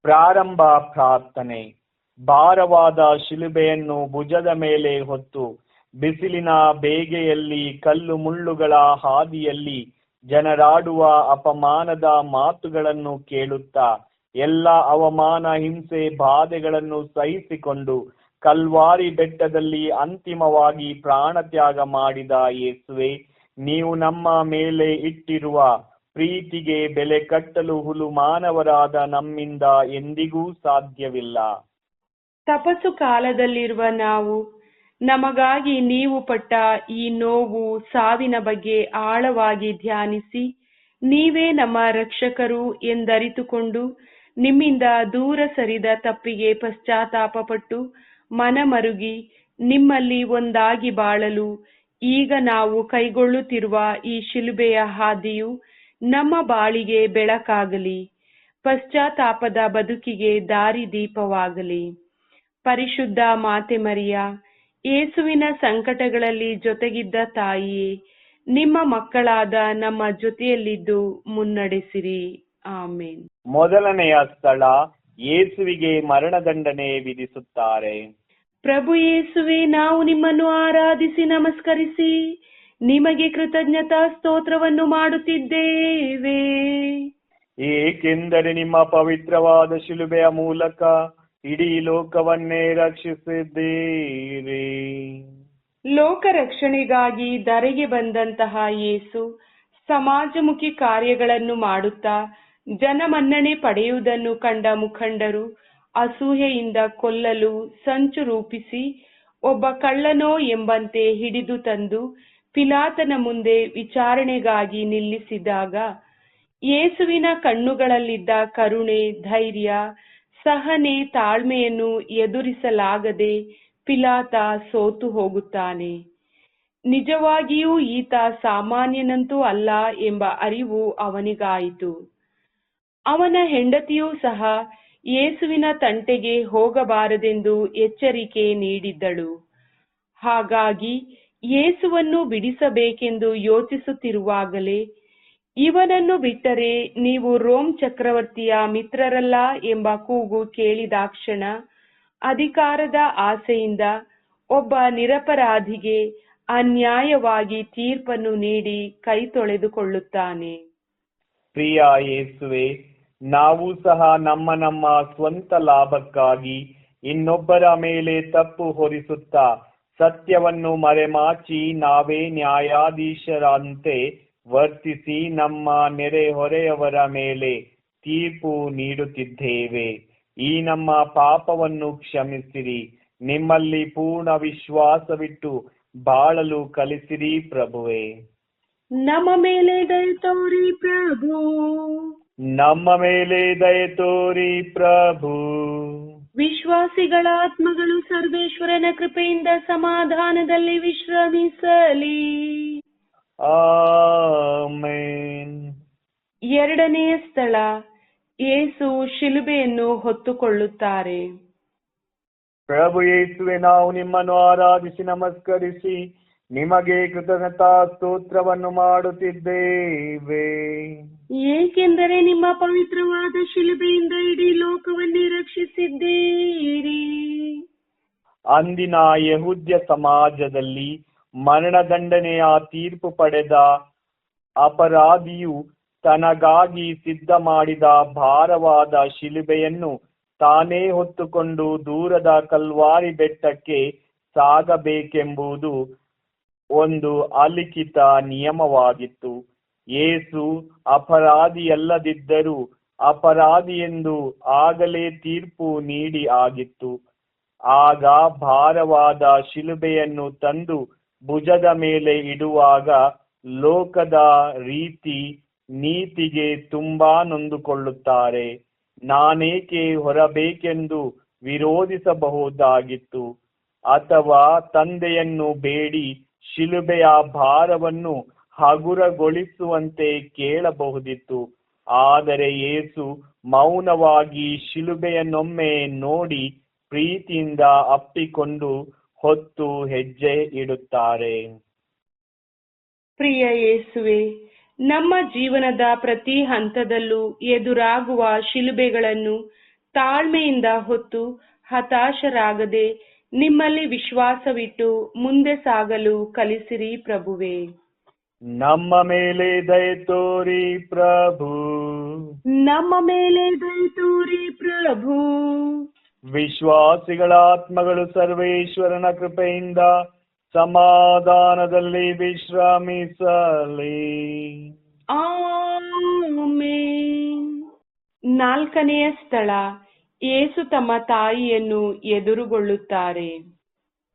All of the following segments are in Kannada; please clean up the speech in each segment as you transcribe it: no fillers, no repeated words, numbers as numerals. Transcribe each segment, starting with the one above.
ಪ್ರಾರಂಭ ಪ್ರಾರ್ಥನೆ. ಭಾರವಾದ ಶಿಲುಬೆಯನ್ನು ಭುಜದ ಮೇಲೆ ಹೊತ್ತು ಬಿಸಿಲಿನ ಬೇಗೆಯಲ್ಲಿ, ಕಲ್ಲು ಮುಳ್ಳುಗಳ ಹಾದಿಯಲ್ಲಿ ಜನರಾಡುವ ಅಪಮಾನದ ಮಾತುಗಳನ್ನು ಕೇಳುತ್ತಾ, ಎಲ್ಲ ಅವಮಾನ, ಹಿಂಸೆ, ಬಾಧೆಗಳನ್ನು ಸಹಿಸಿಕೊಂಡು ಕಲ್ವಾರಿ ಬೆಟ್ಟದಲ್ಲಿ ಅಂತಿಮವಾಗಿ ಪ್ರಾಣತ್ಯಾಗ ಮಾಡಿದ ಯೇಸುವೆ, ನೀವು ನಮ್ಮ ಮೇಲೆ ಇಟ್ಟಿರುವ ಪ್ರೀತಿಗೆ ಬೆಲೆ ಕಟ್ಟಲು ಹುಲು ಮಾನವರಾದ ನಮ್ಮಿಂದ ಎಂದಿಗೂ ಸಾಧ್ಯವಿಲ್ಲ. ತಪಸ್ಸು ಕಾಲದಲ್ಲಿರುವ ನಾವು ನಮಗಾಗಿ ನೀವು ಪಟ್ಟ ಈ ನೋವು, ಸಾವಿನ ಬಗ್ಗೆ ಆಳವಾಗಿ ಧ್ಯಾನಿಸಿ, ನೀವೇ ನಮ್ಮ ರಕ್ಷಕರು ಎಂದರಿತುಕೊಂಡು ನಿಮ್ಮಿಂದ ದೂರ ಸರಿದ ತಪ್ಪಿಗೆ ಪಶ್ಚಾತ್ತಾಪಪಟ್ಟು ಮನಮರುಗಿ ನಿಮ್ಮಲ್ಲಿ ಒಂದಾಗಿ ಬಾಳಲು ಈಗ ನಾವು ಕೈಗೊಳ್ಳುತ್ತಿರುವ ಈ ಶಿಲುಬೆಯ ಹಾದಿಯು ನಮ್ಮ ಬಾಳಿಗೆ ಬೆಳಕಾಗಲಿ, ಪಶ್ಚಾತ್ತಾಪದ ಬದುಕಿಗೆ ದಾರಿದೀಪವಾಗಲಿ. ಪರಿಶುದ್ಧ ಮಾತೆ ಮರಿಯ, ಯೇಸುವಿನ ಸಂಕಟಗಳಲ್ಲಿ ಜೊತೆಗಿದ್ದ ತಾಯಿಯೇ, ನಿಮ್ಮ ಮಕ್ಕಳಾದ ನಮ್ಮ ಜೊತೆಯಲ್ಲಿದ್ದು ಮುನ್ನಡೆಸಿರಿ. ಆಮೇನ್. ಮೊದಲನೆಯ ಸ್ಥಳ, ಯೇಸುವಿಗೆ ಮರಣದಂಡನೆ ವಿಧಿಸುತ್ತಾರೆ. ಪ್ರಭು ಯೇಸುವೆ, ನಾವು ನಿಮ್ಮನ್ನು ಆರಾಧಿಸಿ ನಮಸ್ಕರಿಸಿ ನಿಮಗೆ ಕೃತಜ್ಞತಾ ಸ್ತೋತ್ರವನ್ನು ಮಾಡುತ್ತಿದ್ದೇವೆ. ಏಕೆಂದರೆ ನಿಮ್ಮ ಪವಿತ್ರವಾದ ಶಿಲುಬೆಯ ಮೂಲಕ ಇಡೀ ಲೋಕವನ್ನೇ ರಕ್ಷಿಸಿದ್ದೀರಿ. ಲೋಕ ರಕ್ಷಣೆಗಾಗಿ ಧರೆಗೆ ಬಂದಂತಹ ಯೇಸು ಸಮಾಜಮುಖಿ ಕಾರ್ಯಗಳನ್ನು ಮಾಡುತ್ತಾ ಜನಮನ್ನಣೆ ಪಡೆಯುವುದನ್ನು ಕಂಡ ಮುಖಂಡರು ಅಸೂಯೆಯಿಂದ ಕೊಲ್ಲಲು ಸಂಚು ರೂಪಿಸಿ ಒಬ್ಬ ಕಳ್ಳನೋ ಎಂಬಂತೆ ಹಿಡಿದು ತಂದು ಪಿಲಾತನ ಮುಂದೆ ವಿಚಾರಣೆಗಾಗಿ ನಿಲ್ಲಿಸಿದಾಗ ಯೇಸುವಿನ ಕಣ್ಣುಗಳಲ್ಲಿದ್ದ ಕರುಣೆ, ಧೈರ್ಯ, ಸಹನೆ, ತಾಳ್ಮೆಯನ್ನು ಎದುರಿಸಲಾಗದೆ ಪಿಲಾತ ಸೋತು ಹೋಗುತ್ತಾನೆ. ನಿಜವಾಗಿಯೂ ಈತ ಸಾಮಾನ್ಯನಂತೂ ಅಲ್ಲ ಎಂಬ ಅರಿವು ಅವನಿಗಾಯಿತು. ಅವನ ಹೆಂಡತಿಯೂ ಸಹ ಯೇಸುವಿನ ತಂಟೆಗೆ ಹೋಗಬಾರದೆಂದು ಎಚ್ಚರಿಕೆ ನೀಡಿದ್ದಳು. ಹಾಗಾಗಿ ಯೇಸುವನ್ನು ಬಿಡಿಸಬೇಕೆಂದು ಯೋಚಿಸುತ್ತಿರುವಾಗಲೇ, ಇವನನ್ನು ಬಿಟ್ಟರೆ ನೀವು ರೋಮ್ ಚಕ್ರವರ್ತಿಯ ಮಿತ್ರರಲ್ಲ ಎಂಬ ಕೂಗು ಕೇಳಿದಾಕ್ಷಣ ಅಧಿಕಾರದ ಆಸೆಯಿಂದ ಒಬ್ಬ ನಿರಪರಾಧಿಗೆ ಅನ್ಯಾಯವಾಗಿ ತೀರ್ಪನ್ನು ನೀಡಿ ಕೈ ತೊಳೆದುಕೊಳ್ಳುತ್ತಾನೆ. ಪ್ರಿಯ ಯೇಸುವೆ, ನಾವು ಸಹ ನಮ್ಮ ಸ್ವಂತ ಲಾಭಕ್ಕಾಗಿ ಇನ್ನೊಬ್ಬರ ಮೇಲೆ ತಪ್ಪು ಹೊರಿಸುತ್ತಾ ಸತ್ಯವನ್ನು ಮರೆಮಾಚಿ ನಾವೇ ನ್ಯಾಯಾಧೀಶರಂತೆ ವರ್ತಿಸಿ ನಮ್ಮ ನೆರೆಹೊರೆಯವರ ಮೇಲೆ ತೀರ್ಪು ನೀಡುತ್ತಿದ್ದೇವೆ. ಈ ನಮ್ಮ ಪಾಪವನ್ನು ಕ್ಷಮಿಸಿರಿ. ನಿಮ್ಮಲ್ಲಿ ಪೂರ್ಣ ವಿಶ್ವಾಸವಿಟ್ಟು ಬಾಳಲು ಕಲಿಸಿರಿ ಪ್ರಭುವೇ. ನಮ್ಮ ಮೇಲೆ ದಯೆ ತೋರಿ ಪ್ರಭು, ನಮ್ಮ ಮೇಲೆ ದಯೆ ತೋರಿ ಪ್ರಭು. ವಿಶ್ವಾಸಿಗಳ ಆತ್ಮಗಳು ಸರ್ವೇಶ್ವರನ ಕೃಪೆಯಿಂದ ಸಮಾಧಾನದಲ್ಲಿ ವಿಶ್ರಮಿಸಲಿ. ಆಮೆನ್. ಎರಡನೆಯ ಸ್ಥಳ, ಯೇಸು ಶಿಲುಬೆಯನ್ನು ಹೊತ್ತುಕೊಳ್ಳುತ್ತಾರೆ. ಪ್ರಭು ಯೇಸುವೆ, ನಾವು ನಿಮ್ಮನ್ನು ಆರಾಧಿಸಿ ನಮಸ್ಕರಿಸಿ ನಿಮಗೆ ಕೃತಜ್ಞತಾ ಸ್ತೋತ್ರವನ್ನು ಮಾಡುತ್ತಿದ್ದೇವೆ. ಏಕೆಂದರೆ ನಿಮ್ಮ ಪವಿತ್ರವಾದ ಶಿಲುಬೆಯಿಂದ ಇಡೀ ಲೋಕವನ್ನೇ ರಕ್ಷಿಸಿದ್ದೀರಿ. ಅಂದಿನ ಯಹೂದ್ಯ ಸಮಾಜದಲ್ಲಿ ಮರಣದಂಡನೆಯ ತೀರ್ಪು ಪಡೆದ ಅಪರಾಧಿಯು ತನಗಾಗಿ ಸಿದ್ಧ ಮಾಡಿದ ಭಾರವಾದ ಶಿಲುಬೆಯನ್ನು ತಾನೇ ಹೊತ್ತುಕೊಂಡು ದೂರದ ಕಲ್ವಾರಿ ಬೆಟ್ಟಕ್ಕೆ ಸಾಗಬೇಕೆಂಬುದು ಒಂದು ಅಲಿಖಿತ ನಿಯಮವಾಗಿತ್ತು. ಯೇಸು ಅಪರಾಧಿಯಲ್ಲದಿದ್ದರೂ ಅಪರಾಧಿಯೆಂದು ಆಗಲೇ ತೀರ್ಪು ನೀಡಿ ಆಗಿತ್ತು. ಆಗ ಭಾರವಾದ ಶಿಲುಬೆಯನ್ನು ತಂದು ಭುಜದ ಮೇಲೆ ಇಡುವಾಗ ಲೋಕದ ರೀತಿ ನೀತಿಗೆ ತುಂಬಾ ನೊಂದುಕೊಳ್ಳುತ್ತಾರೆ. ನಾನೇಕೆ ಹೊರಬೇಕೆಂದು ವಿರೋಧಿಸಬಹುದಾಗಿತ್ತು, ಅಥವಾ ತಂದೆಯನ್ನು ಬೇಡಿ ಶಿಲುಬೆಯ ಭಾರವನ್ನು ಹಗುರಗೊಳಿಸುವಂತೆ ಕೇಳಬಹುದಿತ್ತು. ಆದರೆ ಯೇಸು ಮೌನವಾಗಿ ಶಿಲುಬೆಯನ್ನೊಮ್ಮೆ ನೋಡಿ ಪ್ರೀತಿಯಿಂದ ಅಪ್ಪಿಕೊಂಡು ಹೊತ್ತು ಹೆಜ್ಜೆ ಇಡುತ್ತಾರೆ. ಪ್ರಿಯ ಯೇಸುವೆ, ನಮ್ಮ ಜೀವನದ ಪ್ರತಿ ಹಂತದಲ್ಲೂ ಎದುರಾಗುವ ಶಿಲುಬೆಗಳನ್ನು ತಾಳ್ಮೆಯಿಂದ ಹೊತ್ತು ಹತಾಶರಾಗದೆ ನಿಮ್ಮಲ್ಲಿ ವಿಶ್ವಾಸವಿಟ್ಟು ಮುಂದೆ ಸಾಗಲು ಕಲಿಸಿರಿ ಪ್ರಭುವೇ. ನಮ್ಮ ಮೇಲೆ ದಯೆ ತೋರಿ ಪ್ರಭು. ನಮ್ಮ ಮೇಲೆ ದಯೆ ತೋರಿ ಪ್ರಭು. ವಿಶ್ವಾಸಿಗಳ ಆತ್ಮಗಳು ಸರ್ವೇಶ್ವರನ ಕೃಪೆಯಿಂದ ಸಮಾಧಾನದಲ್ಲಿ ವಿಶ್ರಮಿಸಲಿ. ಆಮೆನ್. 4ನೆಯ ಸ್ಥಳ, ಯೇಸು ತಮ್ಮ ತಾಯಿಯನ್ನು ಎದುರುಗೊಳ್ಳುತ್ತಾರೆ.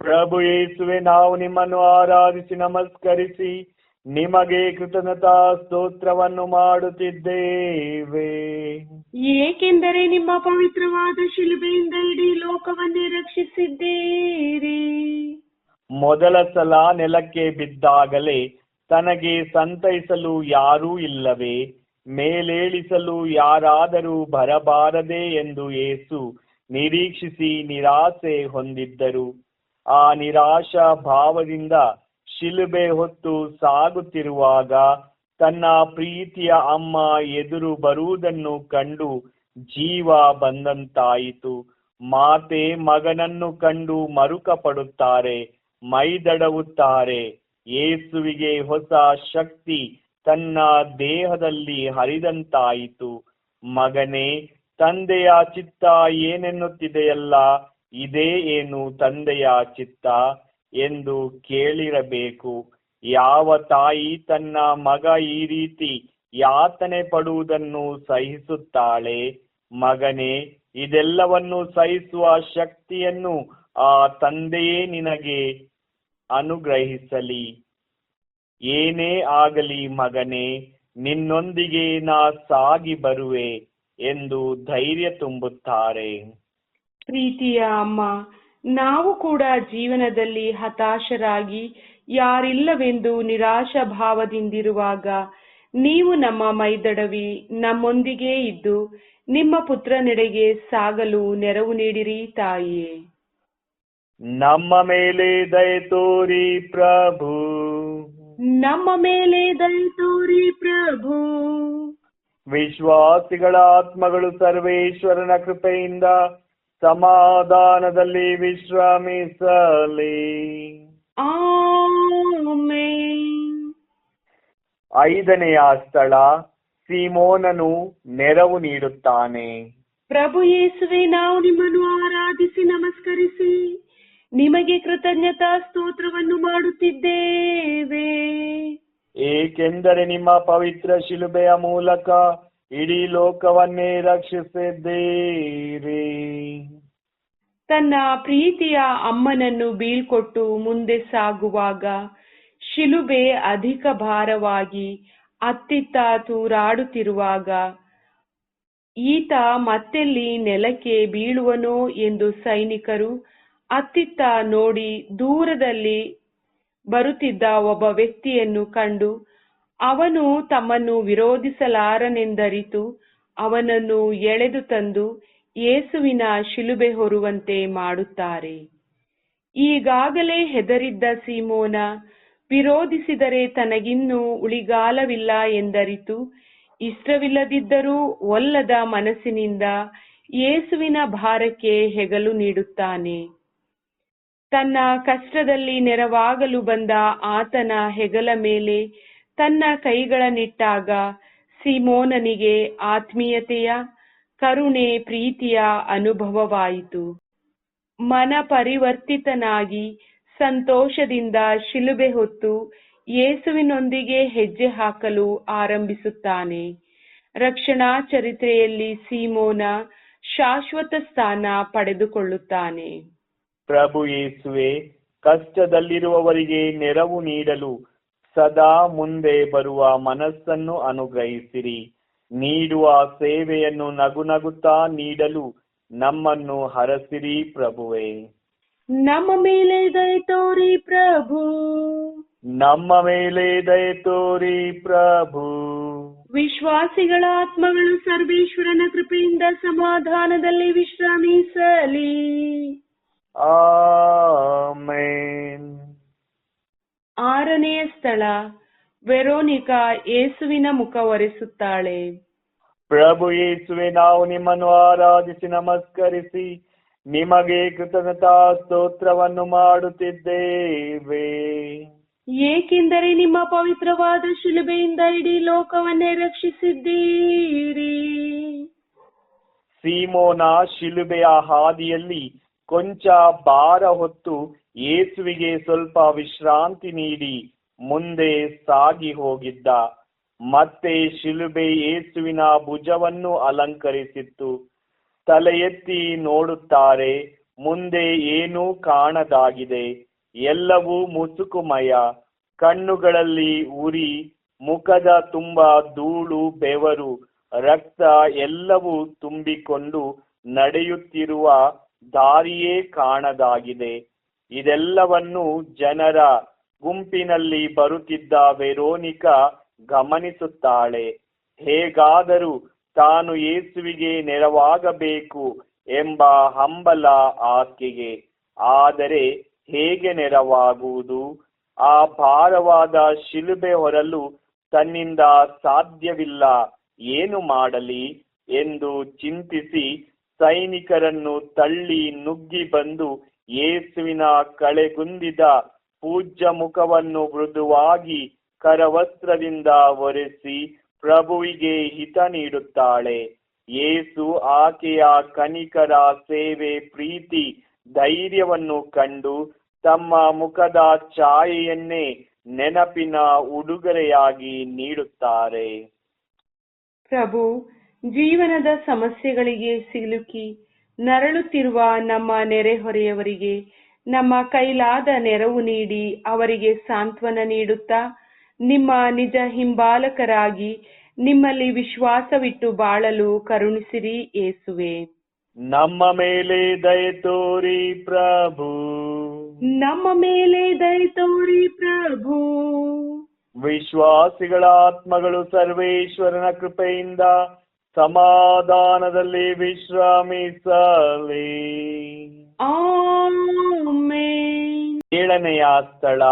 ಪ್ರಭು ಯೇಸುವೆ, ನಾವು ನಿಮ್ಮನ್ನು ಆರಾಧಿಸಿ ನಮಸ್ಕರಿಸಿ ನಿಮಗೆ ಕೃತಜ್ಞತಾ ಸ್ತೋತ್ರವನ್ನು ಮಾಡುತ್ತಿದ್ದೇವೆ. ಏಕೆಂದರೆ ನಿಮ್ಮ ಪವಿತ್ರವಾದ ಶಿಲುಬೆಯಿಂದ ಇಡೀ ಲೋಕವನ್ನೇ ರಕ್ಷಿಸಿದ್ದೀರಿ. ಮೊದಲ ಸಲ ನೆಲಕ್ಕೆ ಬಿದ್ದಾಗಲೇ ತನಗೆ ಸಂತೈಸಲು ಯಾರೂ ಇಲ್ಲವೇ, ಮೇಲೇಳಿಸಲು ಯಾರಾದರೂ ಬರಬಾರದೆ ಎಂದು ಯೇಸು ನಿರೀಕ್ಷಿಸಿ ನಿರಾಸೆ ಹೊಂದಿದ್ದರು. ಆ ನಿರಾಶಾ ಭಾವದಿಂದ ಶಿಲುಬೆ ಹೊತ್ತು ಸಾಗುತ್ತಿರುವಾಗ ತನ್ನ ಪ್ರೀತಿಯ ಅಮ್ಮ ಎದುರು ಬರುವುದನ್ನು ಕಂಡು ಜೀವ ಬಂದಂತಾಯಿತು. ಮಾತೆ ಮಗನನ್ನು ಕಂಡು ಮರುಕ ಪಡುತ್ತಾರೆ, ಮೈದಡವುತ್ತಾರೆ. ಯೇಸುವಿಗೆ ಹೊಸ ಶಕ್ತಿ ತನ್ನ ದೇಹದಲ್ಲಿ ಹರಿದಂತಾಯಿತು. ಮಗನೇ, ತಂದೆಯ ಚಿತ್ತ ಏನೆನ್ನುತ್ತಿದೆಯಲ್ಲ, ಇದೇ ಏನು ತಂದೆಯ ಚಿತ್ತ ಎಂದು ಕೇಳಿರಬೇಕು. ಯಾವ ತಾಯಿ ತನ್ನ ಮಗ ಈ ರೀತಿ ಯಾತನೆ ಪಡುವುದನ್ನು ಸಹಿಸುತ್ತಾಳೆ? ಮಗನೇ, ಇದೆಲ್ಲವನ್ನು ಸಹಿಸುವ ಶಕ್ತಿಯನ್ನು ಆ ತಂದೆಯೇ ನಿನಗೆ ಅನುಗ್ರಹಿಸಲಿ. ಏನೇ ಆಗಲಿ ಮಗನೇ, ನಿನ್ನೊಂದಿಗೆ ನಾ ಸಾಗಿ ಬರುವೆ ಎಂದು ಧೈರ್ಯ ತುಂಬುತ್ತಾರೆ. ಪ್ರೀತಿಯ ಅಮ್ಮ, ನಾವು ಕೂಡ ಜೀವನದಲ್ಲಿ ಹತಾಶರಾಗಿ ಯಾರಿಲ್ಲವೆಂದು ನಿರಾಶಾ ಭಾವದಿಂದಿರುವಾಗ ನೀವು ನಮ್ಮ ಮೈದಡವಿ ನಮ್ಮೊಂದಿಗೆ ಇದ್ದು ನಿಮ್ಮ ಪುತ್ರನೆಡೆಗೆ ಸಾಗಲು ನೆರವು ನೀಡಿರಿ ತಾಯಿಯೇ. ನಮ್ಮ ಮೇಲೆ ದಯೆ ತೋರಿ ಪ್ರಭು. ನಮ್ಮ ಮೇಲೆ ದಯೆ ತೋರಿ ಪ್ರಭು. ವಿಶ್ವಾಸಿಗಳ ಆತ್ಮಗಳು ಸರ್ವೇಶ್ವರನ ಕೃಪೆಯಿಂದ ಸಮಾಧಾನದಲ್ಲಿ ವಿಶ್ರಮಿಸಲಿ. ಆಮೆನ್. 5ನೆಯ ಸ್ಥಳ, ಸೀಮೋನನು ನೆರವು ನೀಡುತ್ತಾನೆ. ಪ್ರಭು ಯೇಸುವೆ, ನಾವು ನಿಮ್ಮನ್ನು ಆರಾಧಿಸಿ ನಮಸ್ಕರಿಸಿ ನಿಮಗೆ ಕೃತಜ್ಞತಾ ಸ್ತೋತ್ರವನ್ನು ಮಾಡುತ್ತಿದ್ದೇವೆ. ಏಕೆಂದರೆ ನಿಮ್ಮ ಪವಿತ್ರ ಶಿಲುಬೆಯ ಮೂಲಕ ಇಡೀ ಲೋಕವನ್ನೇ ರಕ್ಷಿಸಿದ್ದೀರಿ. ತನ್ನ ಪ್ರೀತಿಯ ಅಮ್ಮನನ್ನು ಬೀಳ್ಕೊಟ್ಟು ಮುಂದೆ ಸಾಗುವಾಗ ಶಿಲುಬೆ ಅಧಿಕ ಭಾರವಾಗಿ ಅತ್ತಿತ್ತ ತೂರಾಡುತ್ತಿರುವಾಗ ಈತ ಮತ್ತೆಲ್ಲಿ ನೆಲಕ್ಕೆ ಬೀಳುವನೋ ಎಂದು ಸೈನಿಕರು ಅತ್ತಿತ್ತ ನೋಡಿ ದೂರದಲ್ಲಿ ಬರುತ್ತಿದ್ದ ಒಬ್ಬ ವ್ಯಕ್ತಿಯನ್ನು ಕಂಡು ಅವನು ತಮ್ಮನ್ನು ವಿರೋಧಿಸಲಾರನೆಂದರಿತು ಅವನನ್ನು ಎಳೆದು ತಂದು ಯೇಸುವಿನ ಶಿಲುಬೆ ಹೊರುವಂತೆ ಮಾಡುತ್ತಾರೆ. ಈಗಾಗಲೇ ಹೆದರಿದ್ದ ಸೀಮೋನ ವಿರೋಧಿಸಿದರೆ ತನಗಿನ್ನೂ ಉಳಿಗಾಲವಿಲ್ಲ ಎಂದರಿತು ಇಷ್ಟವಿಲ್ಲದಿದ್ದರೂ ಒಲ್ಲದ ಮನಸ್ಸಿನಿಂದ ಯೇಸುವಿನ ಭಾರಕ್ಕೆ ಹೆಗಲು ನೀಡುತ್ತಾನೆ. ತನ್ನ ಕಷ್ಟದಲ್ಲಿ ನೆರವಾಗಲು ಬಂದ ಆತನ ಹೆಗಲ ಮೇಲೆ ತನ್ನ ಕೈಗಳನ್ನಿಟ್ಟಾಗ ಸೀಮೋನನಿಗೆ ಆತ್ಮೀಯತೆಯ, ಕರುಣೆ, ಪ್ರೀತಿಯ ಅನುಭವವಾಯಿತು. ಮನ ಪರಿವರ್ತಿತನಾಗಿ ಸಂತೋಷದಿಂದ ಶಿಲುಬೆ ಹೊತ್ತು ಯೇಸುವಿನೊಂದಿಗೆ ಹೆಜ್ಜೆ ಹಾಕಲು ಆರಂಭಿಸುತ್ತಾನೆ. ರಕ್ಷಣಾ ಚರಿತ್ರೆಯಲ್ಲಿ ಸೀಮೋನ ಶಾಶ್ವತ ಸ್ಥಾನ ಪಡೆದುಕೊಳ್ಳುತ್ತಾನೆ. ಪ್ರಭು ಯೇಸುವೆ, ಕಷ್ಟದಲ್ಲಿರುವವರಿಗೆ ನೆರವು ನೀಡಲು ಸದಾ ಮುಂದೆ ಬರುವ ಮನಸ್ಸನ್ನು ಅನುಗ್ರಹಿಸಿರಿ. ನೀಡುವ ಸೇವೆಯನ್ನು ನಗುನಗುತ್ತಾ ನೀಡಲು ನಮ್ಮನ್ನು ಹರಸಿರಿ ಪ್ರಭುವೇ. ನಮ್ಮ ಮೇಲೆ ದಯೆ ತೋರಿ ಪ್ರಭು. ನಮ್ಮ ಮೇಲೆ ದಯೆ ತೋರಿ ಪ್ರಭು. ವಿಶ್ವಾಸಿಗಳ ಆತ್ಮಗಳು ಸರ್ವೇಶ್ವರನ ಕೃಪೆಯಿಂದ ಸಮಾಧಾನದಲ್ಲಿ ವಿಶ್ರಮಿಸಲಿ. ಆಮೆನ್. 6ನೆಯ ಸ್ಥಳ, ವೆರೋನಿಕಾ ಯೇಸುವಿನ ಮುಖ ಒರೆಸುತ್ತಾಳೆ. ಪ್ರಭು ಯೇಸುವೆ, ನಾವು ನಿಮ್ಮನ್ನು ಆರಾಧಿಸಿ ನಮಸ್ಕರಿಸಿ ನಿಮಗೆ ಕೃತಜ್ಞತಾ ಸ್ತೋತ್ರವನ್ನು ಮಾಡುತ್ತಿದ್ದೇವೆ. ಏಕೆಂದರೆ ನಿಮ್ಮ ಪವಿತ್ರವಾದ ಶಿಲುಬೆಯಿಂದ ಇಡೀ ಲೋಕವನ್ನೇ ರಕ್ಷಿಸಿದ್ದೀರಿ. ಸೀಮೋನ ಶಿಲುಬೆಯ ಹಾದಿಯಲ್ಲಿ ಕೊಂಚ ಭಾರ ಹೊತ್ತು ಯೇಸುವಿಗೆ ಸ್ವಲ್ಪ ವಿಶ್ರಾಂತಿ ನೀಡಿ ಮುಂದೆ ಸಾಗಿ ಹೋಗಿದ್ದ. ಮತ್ತೆ ಶಿಲುಬೆ ಯೇಸುವಿನ ಭುಜವನ್ನು ಅಲಂಕರಿಸಿತ್ತು. ತಲೆ ಎತ್ತಿ ನೋಡುತ್ತಾರೆ, ಮುಂದೆ ಏನೂ ಕಾಣದಾಗಿದೆ. ಎಲ್ಲವೂ ಮುಸುಕುಮಯ. ಕಣ್ಣುಗಳಲ್ಲಿ ಉರಿ, ಮುಖದ ತುಂಬ ಧೂಳು, ಬೆವರು, ರಕ್ತ ಎಲ್ಲವೂ ತುಂಬಿಕೊಂಡು ನಡೆಯುತ್ತಿರುವ ದಾರಿಯೇ ಕಾಣದಾಗಿದೆ. ಇದೆಲ್ಲವನ್ನು ಜನರ ಗುಂಪಿನಲ್ಲಿ ಬರುತ್ತಿದ್ದ ವೆರೋನಿಕಾ ಗಮನಿಸುತ್ತಾಳೆ. ಹೇಗಾದರೂ ತಾನು ಯೇಸುವಿಗೆ ನೆರವಾಗಬೇಕು ಎಂಬ ಹಂಬಲ ಆಕೆಗೆ. ಆದರೆ ಹೇಗೆ ನೆರವಾಗುವುದು? ಆ ಭಾರವಾದ ಶಿಲುಬೆ ಹೊರಲು ತನ್ನಿಂದ ಸಾಧ್ಯವಿಲ್ಲ. ಏನು ಮಾಡಲಿ ಎಂದು ಚಿಂತಿಸಿ ಸೈನಿಕರನ್ನು ತಳ್ಳಿ ನುಗ್ಗಿ ಬಂದು ಯೇಸುವಿನ ಕಳೆಗುಂದಿದ ಪೂಜ್ಯ ಮುಖವನ್ನು ಮೃದುವಾಗಿ ಕರವಸ್ತ್ರದಿಂದ ಒರೆಸಿ ಪ್ರಭುವಿಗೆ ಹಿತ ನೀಡುತ್ತಾಳೆ. ಯೇಸು ಆಕೆಯ ಕನಿಕರ, ಸೇವೆ, ಪ್ರೀತಿ, ಧೈರ್ಯವನ್ನು ಕಂಡು ತಮ್ಮ ಮುಖದ ಛಾಯೆಯನ್ನೇ ನೆನಪಿನ ಉಡುಗೊರೆಯಾಗಿ ನೀಡುತ್ತಾರೆ. ಪ್ರಭು, ಜೀವನದ ಸಮಸ್ಯೆಗಳಿಗೆ ಸಿಲುಕಿ ನರಳುತ್ತಿರುವ ನಮ್ಮ ನೆರೆಹೊರೆಯವರಿಗೆ ನಮ್ಮ ಕೈಲಾದ ನೆರವು ನೀಡಿ ಅವರಿಗೆ ಸಾಂತ್ವನ ನೀಡುತ್ತಾ ನಿಮ್ಮ ನಿಜ ಹಿಂಬಾಲಕರಾಗಿ ನಿಮ್ಮಲ್ಲಿ ವಿಶ್ವಾಸವಿಟ್ಟು ಬಾಳಲು ಕರುಣಿಸಿರಿ ಯೇಸುವೆ. ನಮ್ಮ ಮೇಲೆ ದಯೆ ತೋರಿ ಪ್ರಭು. ನಮ್ಮ ಮೇಲೆ ದಯೆ ತೋರಿ ಪ್ರಭು. ವಿಶ್ವಾಸಿಗಳ ಆತ್ಮಗಳು ಸರ್ವೇಶ್ವರನ ಕೃಪೆಯಿಂದ ಸಮಾಧಾನದಲ್ಲಿ ವಿಶ್ರಮಿಸಲಿ. ಆಮೆನ್. 7ನೆಯ ಸ್ಥಳ,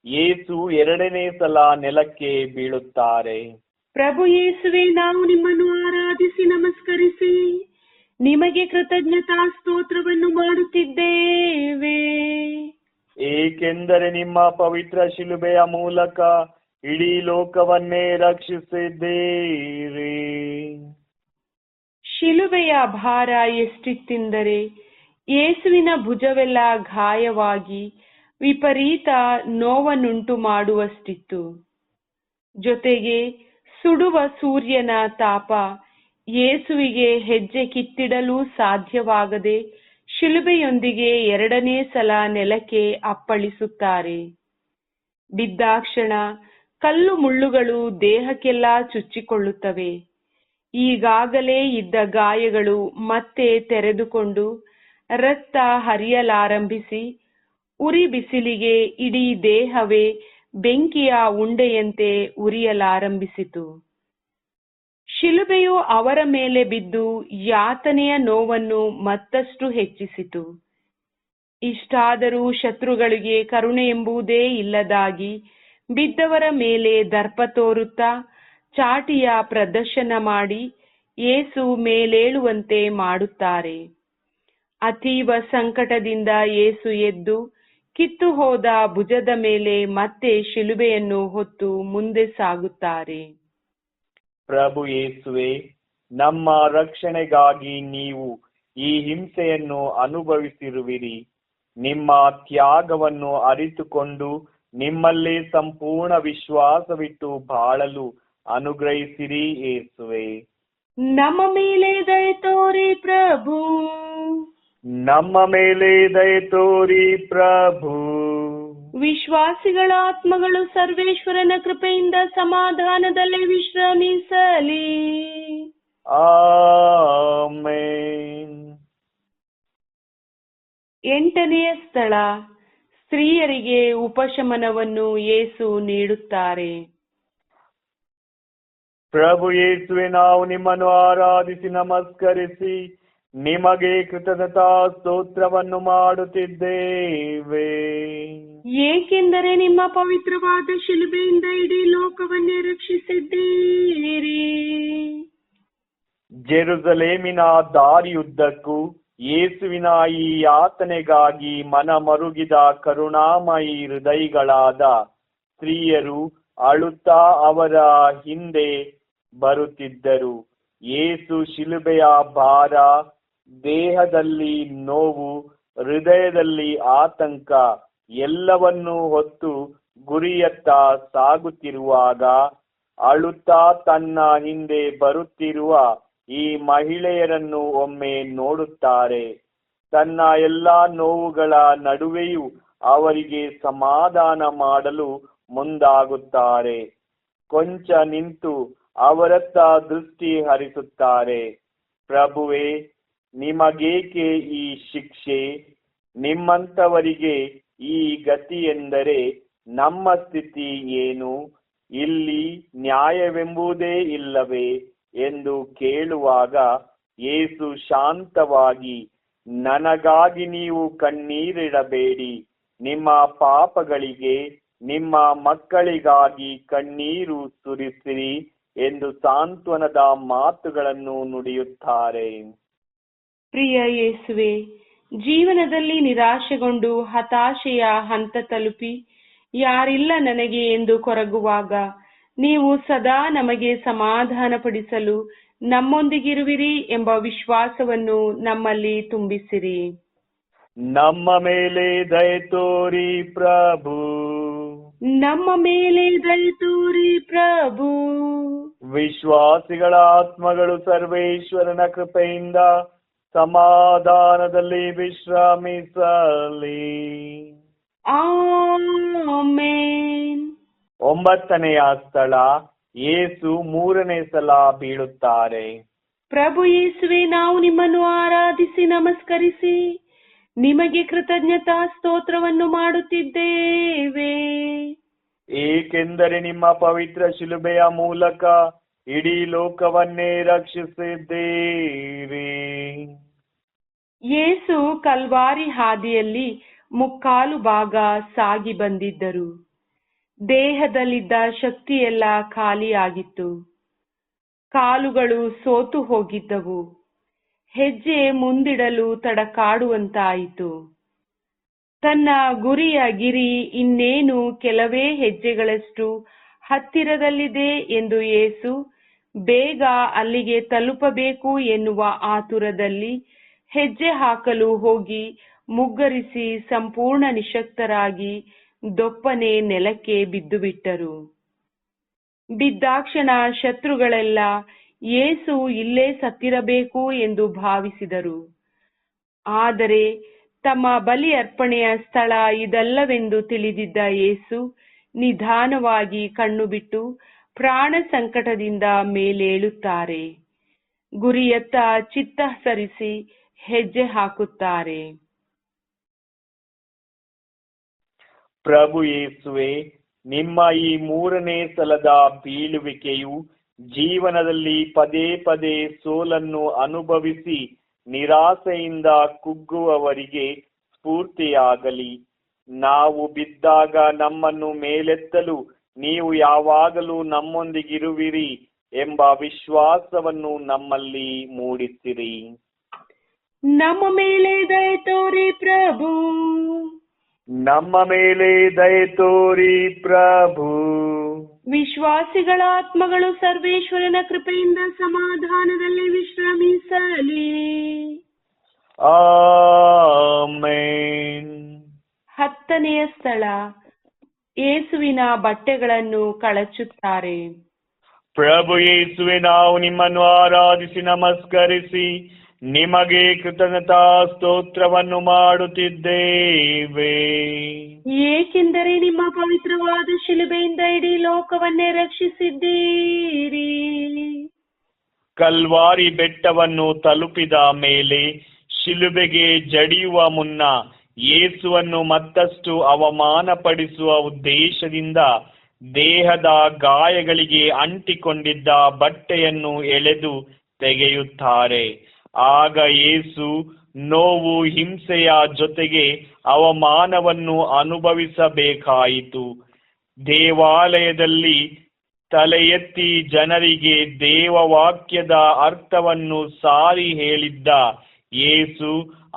ಯೇಸು 2ನೇ ಸಲ ನೆಲಕ್ಕೆ ಬೀಳುತ್ತಾರೆ. ಪ್ರಭು ಯೇಸುವೆ, ನಾವು ನಿಮ್ಮನ್ನು ಆರಾಧಿಸಿ ನಮಸ್ಕರಿಸಿ ನಿಮಗೆ ಕೃತಜ್ಞತಾ ಸ್ತೋತ್ರವನ್ನು ಮಾಡುತ್ತಿದ್ದೇವೆ. ಏಕೆಂದರೆ ನಿಮ್ಮ ಪವಿತ್ರ ಶಿಲುಬೆಯ ಮೂಲಕ ಇಡೀ ಲೋಕವನ್ನೇ ರಕ್ಷಿಸಿದ್ದೀರಿ. ಶಿಲುಬೆಯ ಭಾರ ಎಷ್ಟಿತ್ತೆಂದರೆ ಯೇಸುವಿನ ಭುಜವೆಲ್ಲ ಗಾಯವಾಗಿ ವಿಪರೀತ ನೋವನ್ನುಂಟು ಮಾಡುವಷ್ಟಿತ್ತು. ಜೊತೆಗೆ ಸುಡುವ ಸೂರ್ಯನ ತಾಪ ಯೇಸುವಿಗೆ ಹೆಜ್ಜೆ ಕಿತ್ತಿಡಲು ಸಾಧ್ಯವಾಗದೆ ಶಿಲುಬೆಯೊಂದಿಗೆ 2ನೇ ಸಲ ನೆಲಕ್ಕೆ ಅಪ್ಪಳಿಸುತ್ತಾರೆ. ಬಿದ್ದಾಕ್ಷಣ ಕಲ್ಲು ಮುಳ್ಳುಗಳು ದೇಹಕ್ಕೆಲ್ಲ ಚುಚ್ಚಿಕೊಳ್ಳುತ್ತವೆ. ಈಗಾಗಲೇ ಇದ್ದ ಗಾಯಗಳು ಮತ್ತೆ ತೆರೆದುಕೊಂಡು ರಕ್ತ ಹರಿಯಲಾರಂಭಿಸಿ ಉರಿ ಬಿಸಿಲಿಗೆ ಇಡೀ ದೇಹವೇ ಬೆಂಕಿಯ ಉಂಡೆಯಂತೆ ಉರಿಯಲಾರಂಭಿಸಿತು. ಶಿಲುಬೆಯು ಅವರ ಮೇಲೆ ಬಿದ್ದು ಯಾತನೆಯ ನೋವನ್ನು ಮತ್ತಷ್ಟು ಹೆಚ್ಚಿಸಿತು. ಇಷ್ಟಾದರೂ ಶತ್ರುಗಳಿಗೆ ಕರುಣೆ ಎಂಬುದೇ ಇಲ್ಲದಾಗಿ ಬಿದ್ದವರ ಮೇಲೆ ದರ್ಪ ತೋರುತ್ತಾ ಚಾಟಿಯ ಪ್ರದರ್ಶನ ಮಾಡಿ ಯೇಸು ಮೇಲೇಳುವಂತೆ ಮಾಡುತ್ತಾರೆ. ಅತೀವ ಸಂಕಟದಿಂದ ಯೇಸು ಎದ್ದು ಕಿತ್ತು ಹೋದ ಭುಜದ ಮೇಲೆ ಮತ್ತೆ ಶಿಲುಬೆಯನ್ನು ಹೊತ್ತು ಮುಂದೆ ಸಾಗುತ್ತಾರೆ. ಪ್ರಭು ಯೇಸುವೆ, ನಮ್ಮ ರಕ್ಷಣೆಗಾಗಿ ನೀವು ಈ ಹಿಂಸೆಯನ್ನು ಅನುಭವಿಸಿರುವಿರಿ. ನಿಮ್ಮ ತ್ಯಾಗವನ್ನು ಅರಿತುಕೊಂಡು ನಿಮ್ಮಲ್ಲಿ ಸಂಪೂರ್ಣ ವಿಶ್ವಾಸವಿಟ್ಟು ಬಾಳಲು ಅನುಗ್ರಹಿಸಿರಿ ಯೇಸುವೆ. ನಮ್ಮ ಮೇಲೆ ದಯೆ ತೋರಿ ಪ್ರಭು. ನಮ್ಮ ಮೇಲೆ ದಯೆ ತೋರಿ ಪ್ರಭು. ವಿಶ್ವಾಸಿಗಳ ಆತ್ಮಗಳು ಸರ್ವೇಶ್ವರನ ಕೃಪೆಯಿಂದ ಸಮಾಧಾನದಲ್ಲಿ ವಿಶ್ರಮಿಸಲಿ. ಆಮೆನ್. 8ನೆಯ ಸ್ಥಳ, ಸ್ತ್ರೀಯರಿಗೆ ಉಪಶಮನವನ್ನು ಯೇಸು ನೀಡುತ್ತಾರೆ. ಪ್ರಭು ಯೇಸುವೆ, ನಾವು ನಿಮ್ಮನ್ನು ಆರಾಧಿಸಿ ನಮಸ್ಕರಿಸಿ ನಿಮಗೆ ಕೃತಜ್ಞತಾ ಸ್ತೋತ್ರವನ್ನು ಮಾಡುತ್ತಿದ್ದೇವೆ. ಏಕೆಂದರೆ ನಿಮ್ಮ ಪವಿತ್ರವಾದ ಶಿಲುಬೆಯಿಂದ ಇಡೀ ಲೋಕವನ್ನೇ ರಕ್ಷಿಸಿದ್ದೀರಿ. ಜೆರುಸಲೇಮಿನ ದಾರಿಯುದ್ದಕ್ಕೂ ಯೇಸುವಿನ ಈ ಯಾತನೆಗಾಗಿ ಮನಮರುಗಿದ ಕರುಣಾಮಯಿ ಹೃದಯಿಗಳಾದ ಸ್ತ್ರೀಯರು ಅಳುತ್ತಾ ಅವರ ಹಿಂದೆ ಬರುತ್ತಿದ್ದರು. ಯೇಸು ಶಿಲುಬೆಯ ಭಾರ, ದೇಹದಲ್ಲಿ ನೋವು, ಹೃದಯದಲ್ಲಿ ಆತಂಕ ಎಲ್ಲವನ್ನೂ ಹೊತ್ತು ಗುರಿಯತ್ತ ಸಾಗುತ್ತಿರುವಾಗ ಅಳುತ್ತಾ ತನ್ನ ಹಿಂದೆ ಬರುತ್ತಿರುವ ಈ ಮಹಿಳೆಯರನ್ನು ಒಮ್ಮೆ ನೋಡುತ್ತಾರೆ. ತನ್ನ ಎಲ್ಲಾ ನೋವುಗಳ ನಡುವೆಯೂ ಅವರಿಗೆ ಸಮಾಧಾನ ಮಾಡಲು ಮುಂದಾಗುತ್ತಾರೆ. ಕೊಂಚ ನಿಂತು ಅವರತ್ತ ದೃಷ್ಟಿ ಹರಿಸುತ್ತಾರೆ. ಪ್ರಭುವೇ, ನಿಮಗೇಕೆ ಈ ಶಿಕ್ಷೆ? ನಿಮ್ಮಂಥವರಿಗೆ ಈ ಗತಿ ಎಂದರೆ ನಮ್ಮ ಸ್ಥಿತಿ ಏನು? ಇಲ್ಲಿ ನ್ಯಾಯವೆಂಬುದೇ ಇಲ್ಲವೇ ಎಂದು ಕೇಳುವಾಗ ಯೇಸು ಶಾಂತವಾಗಿ, ನನಗಾಗಿ ನೀವು ಕಣ್ಣೀರಿಡಬೇಡಿ, ನಿಮ್ಮ ಪಾಪಗಳಿಗೆ, ನಿಮ್ಮ ಮಕ್ಕಳಿಗಾಗಿ ಕಣ್ಣೀರು ಸುರಿಸಿರಿ ಎಂದು ಸಾಂತ್ವನದ ಮಾತುಗಳನ್ನು ನುಡಿಯುತ್ತಾರೆ. ಪ್ರಿಯ ಯೇಸುವೆ, ಜೀವನದಲ್ಲಿ ನಿರಾಶೆಗೊಂಡು ಹತಾಶೆಯ ಹಂತ ತಲುಪಿ ಯಾರಿಲ್ಲ ನನಗೆ ಎಂದು ಕೊರಗುವಾಗ ನೀವು ಸದಾ ನಮಗೆ ಸಮಾಧಾನ ಪಡಿಸಲು ನಮ್ಮೊಂದಿಗಿರುವಿರಿ ಎಂಬ ವಿಶ್ವಾಸವನ್ನು ನಮ್ಮಲ್ಲಿ ತುಂಬಿಸಿರಿ. ನಮ್ಮ ಮೇಲೆ ದಯೆ ತೋರಿ ಪ್ರಭು, ನಮ್ಮ ಮೇಲೆ ದಯೆ ತೋರಿ ಪ್ರಭು. ವಿಶ್ವಾಸಿಗಳ ಆತ್ಮಗಳು ಸರ್ವೇಶ್ವರನ ಕೃಪೆಯಿಂದ ಸಮಾಧಾನದಲ್ಲಿ ವಿಶ್ರಮಿಸಲಿ. ಆಮೆನ್. 9ನೆಯ ಸ್ಥಳ, ಯೇಸು 3ನೇ ಸಲ ಬೀಳುತ್ತಾರೆ. ಪ್ರಭು ಯೇಸುವೆ, ನಾವು ನಿಮ್ಮನ್ನು ಆರಾಧಿಸಿ ನಮಸ್ಕರಿಸಿ ನಿಮಗೆ ಕೃತಜ್ಞತಾ ಸ್ತೋತ್ರವನ್ನು ಮಾಡುತ್ತಿದ್ದೇವೆ. ಏಕೆಂದರೆ ನಿಮ್ಮ ಪವಿತ್ರ ಶಿಲುಬೆಯ ಮೂಲಕ ಇಡೀ ಲೋಕವನ್ನೇ ರಕ್ಷಿಸಿದ್ದೀರಿ. ಯೇಸು ಕಲ್ವಾರಿ ಹಾದಿಯಲ್ಲಿ 3/4 ಭಾಗ ಸಾಗಿ ಬಂದಿದ್ದರು. ದೇಹದಲ್ಲಿದ್ದ ಶಕ್ತಿಯೆಲ್ಲ ಖಾಲಿಯಾಗಿತ್ತು. ಕಾಲುಗಳು ಸೋತು ಹೋಗಿದ್ದವು. ಹೆಜ್ಜೆ ಮುಂದಿಡಲು ತಡಕಾಡುವಂತಾಯಿತು. ತನ್ನ ಗುರಿಯ ಗಿರಿ ಇನ್ನೇನು ಕೆಲವೇ ಹೆಜ್ಜೆಗಳಷ್ಟು ಹತ್ತಿರದಲ್ಲಿದೆ ಎಂದು ಯೇಸು ಬೇಗ ಅಲ್ಲಿಗೆ ತಲುಪಬೇಕು ಎನ್ನುವ ಆತುರದಲ್ಲಿ ಹೆಜ್ಜೆ ಹಾಕಲು ಹೋಗಿ ಮುಗ್ಗರಿಸಿ ಸಂಪೂರ್ಣ ನಿಶಕ್ತರಾಗಿ ದೊಪ್ಪನೆ ನೆಲಕ್ಕೆ ಬಿದ್ದು ಬಿಟ್ಟರು. ಬಿದ್ದಾಕ್ಷಣ ಶತ್ರುಗಳೆಲ್ಲ ಯೇಸು ಇಲ್ಲೇ ಸತ್ತಿರಬೇಕು ಎಂದು ಭಾವಿಸಿದರು. ಆದರೆ ತಮ್ಮ ಬಲಿ ಅರ್ಪಣೆಯ ಸ್ಥಳ ಇದಲ್ಲವೆಂದು ತಿಳಿದಿದ್ದ ಯೇಸು ನಿಧಾನವಾಗಿ ಕಣ್ಣು ಬಿಟ್ಟು ಪ್ರಾಣ ಸಂಕಟದಿಂದ ಮೇಲೇಳುತ್ತಾರೆ. ಗುರಿಯತ್ತ ಚಿತ್ತ ಸರಿಸಿ ಹೆಜ್ಜೆ ಹಾಕುತ್ತಾರೆ. ಪ್ರಭು ಯೇಸುವೆ, ನಿಮ್ಮ ಈ 3ನೇ ಸಲದ ಬೀಳುವಿಕೆಯು ಜೀವನದಲ್ಲಿ ಪದೇ ಪದೇ ಸೋಲನ್ನು ಅನುಭವಿಸಿ ನಿರಾಸೆಯಿಂದ ಕುಗ್ಗುವವರಿಗೆ ಸ್ಫೂರ್ತಿಯಾಗಲಿ. ನಾವು ಬಿದ್ದಾಗ ನಮ್ಮನ್ನು ಮೇಲೆತ್ತಲು ನೀವು ಯಾವಾಗಲೂ ನಮ್ಮೊಂದಿಗಿರುವಿರಿ ಎಂಬ ವಿಶ್ವಾಸವನ್ನು ನಮ್ಮಲ್ಲಿ ಮೂಡಿಸಿರಿ. ನಮ್ಮ ಮೇಲೆ ದಯೆ ತೋರಿ ಪ್ರಭು, ನಮ್ಮ ಮೇಲೆ ದಯೆ ತೋರಿ ಪ್ರಭು. ವಿಶ್ವಾಸಿಗಳ ಆತ್ಮಗಳು ಸರ್ವೇಶ್ವರನ ಕೃಪೆಯಿಂದ ಸಮಾಧಾನದಲ್ಲಿ ವಿಶ್ರಮಿಸಲಿ. ಆಮೆನ್. 10ನೆಯ ಸ್ಥಳ, ಯೇಸುವಿನ ಬಟ್ಟೆಗಳನ್ನು ಕಳಚುತ್ತಾರೆ. ಪ್ರಭು ಯೇಸುವೆ, ನಾವು ನಿಮ್ಮನ್ನು ಆರಾಧಿಸಿ ನಮಸ್ಕರಿಸಿ ನಿಮಗೆ ಕೃತಜ್ಞತಾ ಸ್ತೋತ್ರವನ್ನು ಮಾಡುತ್ತಿದ್ದೇವೆ. ಏಕೆಂದರೆ ನಿಮ್ಮ ಪವಿತ್ರವಾದ ಶಿಲುಬೆಯಿಂದ ಇಡೀ ಲೋಕವನ್ನೇ ರಕ್ಷಿಸಿದ್ದೀರಿ. ಕಲ್ವಾರಿ ಬೆಟ್ಟವನ್ನು ತಲುಪಿದ ಮೇಲೆ ಶಿಲುಬೆಗೆ ಜಡಿಯುವ ಮುನ್ನ ಯೇಸುವನ್ನು ಮತ್ತಷ್ಟು ಅವಮಾನಪಡಿಸುವ ಉದ್ದೇಶದಿಂದ ದೇಹದ ಗಾಯಗಳಿಗೆ ಅಂಟಿಕೊಂಡಿದ್ದ ಬಟ್ಟೆಯನ್ನು ಎಳೆದು ತೆಗೆಯುತ್ತಾರೆ. ಆಗ ಯೇಸು ನೋವು, ಹಿಂಸೆಯ ಜೊತೆಗೆ ಅವಮಾನವನ್ನು ಅನುಭವಿಸಬೇಕಾಯಿತು. ದೇವಾಲಯದಲ್ಲಿ ತಲೆ ಎತ್ತಿ ಜನರಿಗೆ ದೇವವಾಕ್ಯದ ಅರ್ಥವನ್ನು ಸಾರಿ ಹೇಳಿದ್ದ ಯೇಸು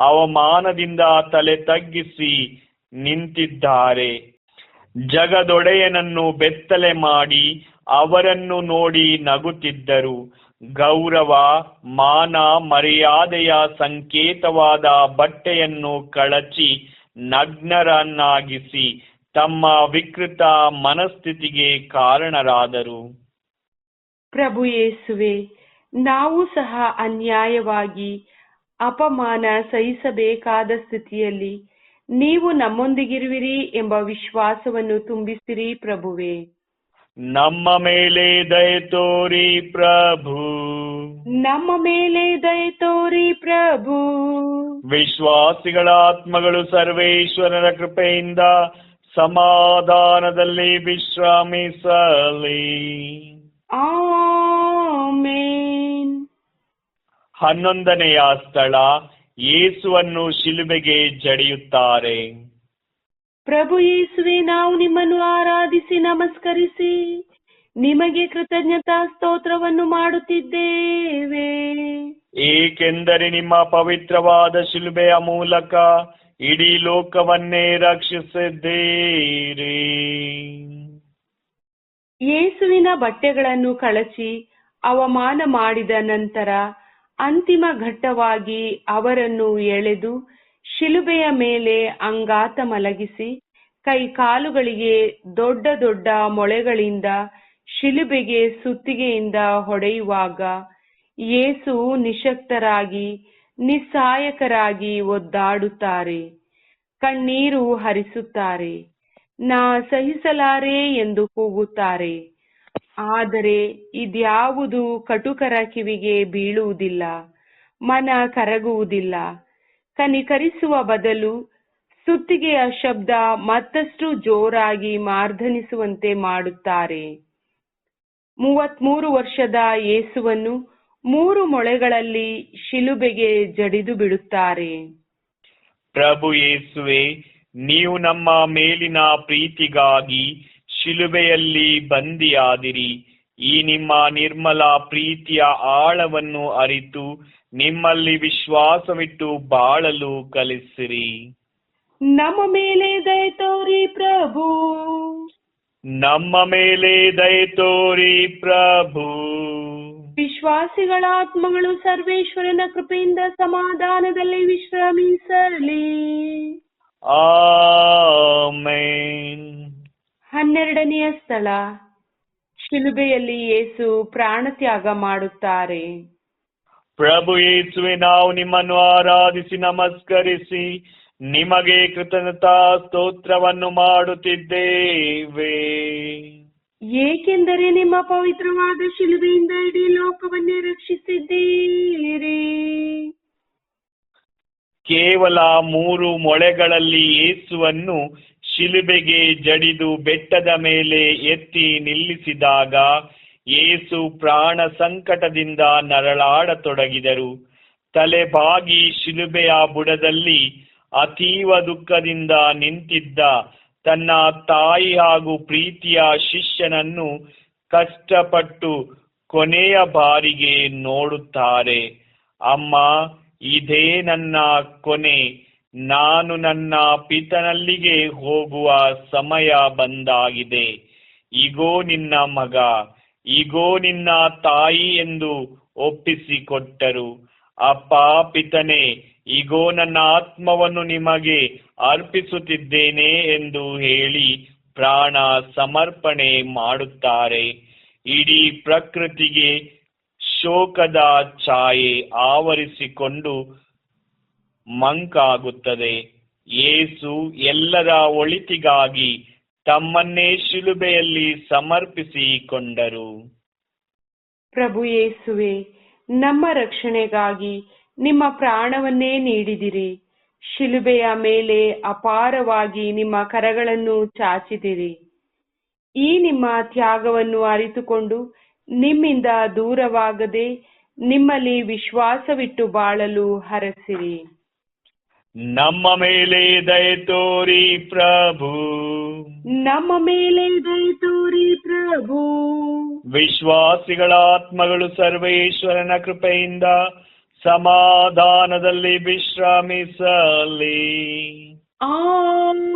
ಅವಮಾನದಿಂದ ತಲೆ ತಗ್ಗಿಸಿ ನಿಂತಿದ್ದಾರೆ. ಜಗದೊಡೆಯನನ್ನು ಬೆತ್ತಲೆ ಮಾಡಿ ಅವರನ್ನು ನೋಡಿ ನಗುತ್ತಿದ್ದರು. ಗೌರವ, ಮಾನ, ಮರ್ಯಾದೆಯ ಸಂಕೇತವಾದ ಬಟ್ಟೆಯನ್ನು ಕಳಚಿ ನಗ್ನರನ್ನಾಗಿಸಿ ತಮ್ಮ ವಿಕೃತ ಮನಸ್ಥಿತಿಗೆ ಕಾರಣರಾದರು. ಪ್ರಭು ಯೇಸುವೆ, ನಾವು ಸಹ ಅನ್ಯಾಯವಾಗಿ ಅಪಮಾನ ಸಹಿಸಬೇಕಾದ ಸ್ಥಿತಿಯಲ್ಲಿ ನೀವು ನಮ್ಮೊಂದಿಗಿರುವಿರಿ ಎಂಬ ವಿಶ್ವಾಸವನ್ನು ತುಂಬಿಸಿರಿ ಪ್ರಭುವೆ. ನಮ್ಮ ಮೇಲೆ ದಯೆ ತೋರಿ ಪ್ರಭು. ನಮ್ಮ ಮೇಲೆ ದಯೆ ತೋರಿ ಪ್ರಭು. ವಿಶ್ವಾಸಿಗಳ ಆತ್ಮಗಳು ಸರ್ವೇಶ್ವರನ ಕೃಪೆಯಿಂದ ಸಮಾಧಾನದಲ್ಲಿ ವಿಶ್ರಮಿಸಲಿ. ಆಮೆನ್. 11ನೆಯ ಸ್ಥಳ, ಯೇಸುವನ್ನು ಶಿಲುಬೆಗೆ ಜಡಿಯುತ್ತಾರೆ. ಪ್ರಭು ಯೇಸುವೆ, ನಾವು ನಿಮ್ಮನ್ನು ಆರಾಧಿಸಿ ನಮಸ್ಕರಿಸಿ ನಿಮಗೆ ಕೃತಜ್ಞತಾ ಸ್ತೋತ್ರವನ್ನು ಮಾಡುತ್ತಿದ್ದೇವೆ. ಏಕೆಂದರೆ ನಿಮ್ಮ ಪವಿತ್ರವಾದ ಶಿಲುಬೆಯ ಮೂಲಕ ಇಡೀ ಲೋಕವನ್ನೇ ರಕ್ಷಿಸಿದ್ದೀರಿ. ಯೇಸುವಿನ ಬಟ್ಟೆಗಳನ್ನು ಕಳಚಿ ಅವಮಾನ ಮಾಡಿದ ನಂತರ ಅಂತಿಮ ಘಟ್ಟವಾಗಿ ಅವರನ್ನು ಎಳೆದು ಶಿಲುಬೆಯ ಮೇಲೆ ಅಂಗಾತ ಮಲಗಿಸಿ ಕೈ ಕಾಲುಗಳಿಗೆ ದೊಡ್ಡ ದೊಡ್ಡ ಮೊಳೆಗಳಿಂದ ಶಿಲುಬೆಗೆ ಸುತ್ತಿಗೆಯಿಂದ ಹೊಡೆಯುವಾಗ ಯೇಸು ನಿಶಕ್ತರಾಗಿ ನಿಸ್ಸಹಾಯಕರಾಗಿ ಒದ್ದಾಡುತ್ತಾರೆ, ಕಣ್ಣೀರು ಹರಿಸುತ್ತಾರೆ, ನಾ ಸಹಿಸಲಾರೆ ಎಂದು ಕೂಗುತ್ತಾರೆ. ಆದರೆ ಇದ್ಯಾವುದು ಕಟುಕರ ಕಿವಿಗೆ ಬೀಳುವುದಿಲ್ಲ, ಮನ ಕರಗುವುದಿಲ್ಲ. ಕನಿಕರಿಸುವ ಬದಲು ಸುತ್ತಿಗೆಯ ಶಬ್ದ ಮತ್ತಷ್ಟು ಜೋರಾಗಿ ಮಾರ್ಧನಿಸುವಂತೆ ಮಾಡುತ್ತಾರೆ. 33 ವರ್ಷದ ಯೇಸುವನ್ನು 3 ಮೊಳೆಗಳಲ್ಲಿ ಶಿಲುಬೆಗೆ ಜಡಿದು ಬಿಡುತ್ತಾರೆ. ಪ್ರಭು ಯೇಸುವೆ, ನೀವು ನಮ್ಮ ಮೇಲಿನ ಪ್ರೀತಿಗಾಗಿ ಶಿಲುಬೆಯಲ್ಲಿ ಬಂದಿಯಾದಿರಿ. ಈ ನಿಮ್ಮ ನಿರ್ಮಲ ಪ್ರೀತಿಯ ಆಳವನ್ನು ಅರಿತು ನಿಮ್ಮಲ್ಲಿ ವಿಶ್ವಾಸವಿಟ್ಟು ಬಾಳಲು ಕಲಿಸಿರಿ. ನಮ್ಮ ಮೇಲೆ ದಯೆ ತೋರಿ ಪ್ರಭು. ನಮ್ಮ ಮೇಲೆ ದಯೆ ತೋರಿ ಪ್ರಭು. ವಿಶ್ವಾಸಿಗಳ ಆತ್ಮಗಳು ಸರ್ವೇಶ್ವರನ ಕೃಪೆಯಿಂದ ಸಮಾಧಾನದಲ್ಲಿ ವಿಶ್ರಮಿಸಲಿ. ಆಮೆನ್. 12ನೆಯ ಸ್ಥಳ, ಶಿಲುಬೆಯಲ್ಲಿ ಯೇಸು ಪ್ರಾಣತ್ಯಾಗ ಮಾಡುತ್ತಾರೆ. ಪ್ರಭು ಯೇಸುವೆ, ನಾವು ನಿಮ್ಮನ್ನು ಆರಾಧಿಸಿ ನಮಸ್ಕರಿಸಿ ನಿಮಗೆ ಕೃತಜ್ಞತಾ ಸ್ತೋತ್ರವನ್ನು ಮಾಡುತ್ತಿದ್ದೇವೆ. ಏಕೆಂದರೆ ನಿಮ್ಮ ಪವಿತ್ರವಾದ ಶಿಲುಬೆಯಿಂದ ಇಡೀ ಲೋಕವನ್ನೇ ರಕ್ಷಿಸಿದ್ದೀರಿ. ಕೇವಲ 3 ಮೊಳೆಗಳಲ್ಲಿ ಯೇಸುವನ್ನು ಶಿಲುಬೆಗೆ ಜಡಿದು ಬೆಟ್ಟದ ಮೇಲೆ ಎತ್ತಿ ನಿಲ್ಲಿಸಿದಾಗ ಯೇಸು ಪ್ರಾಣ ಸಂಕಟದಿಂದ ನರಳಾಡತೊಡಗಿದರು. ತಲೆಬಾಗಿ ಶಿಲುಬೆಯ ಬುಡದಲ್ಲಿ ಅತೀವ ದುಃಖದಿಂದ ನಿಂತಿದ್ದ ತನ್ನ ತಾಯಿ ಹಾಗೂ ಪ್ರೀತಿಯ ಶಿಷ್ಯನನ್ನು ಕಷ್ಟಪಟ್ಟು ಕೊನೆಯ ಬಾರಿಗೆ ನೋಡುತ್ತಾರೆ. ಅಮ್ಮ, ಇದೇ ನನ್ನ ಕೊನೆ. ನಾನು ನನ್ನ ಪಿತನಲ್ಲಿಗೆ ಹೋಗುವ ಸಮಯ ಬಂದಾಗಿದೆ. ಇಗೋ ನಿನ್ನ ಮಗ, ಇಗೋ ನಿನ್ನ ತಾಯಿ ಎಂದು ಒಪ್ಪಿಸಿಕೊಟ್ಟರು. ಅಪ್ಪ, ಪಿತನೇ, ಇಗೋ ನನ್ನ ಆತ್ಮವನ್ನು ನಿಮಗೆ ಅರ್ಪಿಸುತ್ತಿದ್ದೇನೆ ಎಂದು ಹೇಳಿ ಪ್ರಾಣ ಸಮರ್ಪಣೆ ಮಾಡುತ್ತಾರೆ. ಇಡೀ ಪ್ರಕೃತಿಗೆ ಶೋಕದ ಛಾಯೆ ಆವರಿಸಿಕೊಂಡು ಮಂಕಾಗುತ್ತದೆ. ಯೇಸು ಎಲ್ಲರ ಒಳಿತಿಗಾಗಿ ತಮ್ಮನ್ನೇ ಶಿಲುಬೆಯಲ್ಲಿ ಸಮರ್ಪಿಸಿಕೊಂಡರು. ಪ್ರಭು ಯೇಸುವೆ, ನಮ್ಮ ರಕ್ಷಣೆಗಾಗಿ ನಿಮ್ಮ ಪ್ರಾಣವನ್ನೇ ನೀಡಿದಿರಿ. ಶಿಲುಬೆಯ ಮೇಲೆ ಅಪಾರವಾಗಿ ನಿಮ್ಮ ಕರಗಳನ್ನು ಚಾಚಿದಿರಿ. ಈ ನಿಮ್ಮ ತ್ಯಾಗವನ್ನು ಅರಿತುಕೊಂಡು ನಿಮ್ಮಿಂದ ದೂರವಾಗದೆ ನಿಮ್ಮಲ್ಲಿ ವಿಶ್ವಾಸವಿಟ್ಟು ಬಾಳಲು ಹರಸಿರಿ. ನಮ್ಮ ಮೇಲೆ ದಯೆ ತೋರಿ ಪ್ರಭು. ನಮ್ಮ ಮೇಲೆ ದಯೆ ತೋರಿ ಪ್ರಭು. ವಿಶ್ವಾಸಿಗಳ ಆತ್ಮಗಳು ಸರ್ವೇಶ್ವರನ ಕೃಪೆಯಿಂದ ಸಮಾಧಾನದಲ್ಲಿ ವಿಶ್ರಮಿಸಲಿ. ಆಮೆನ್.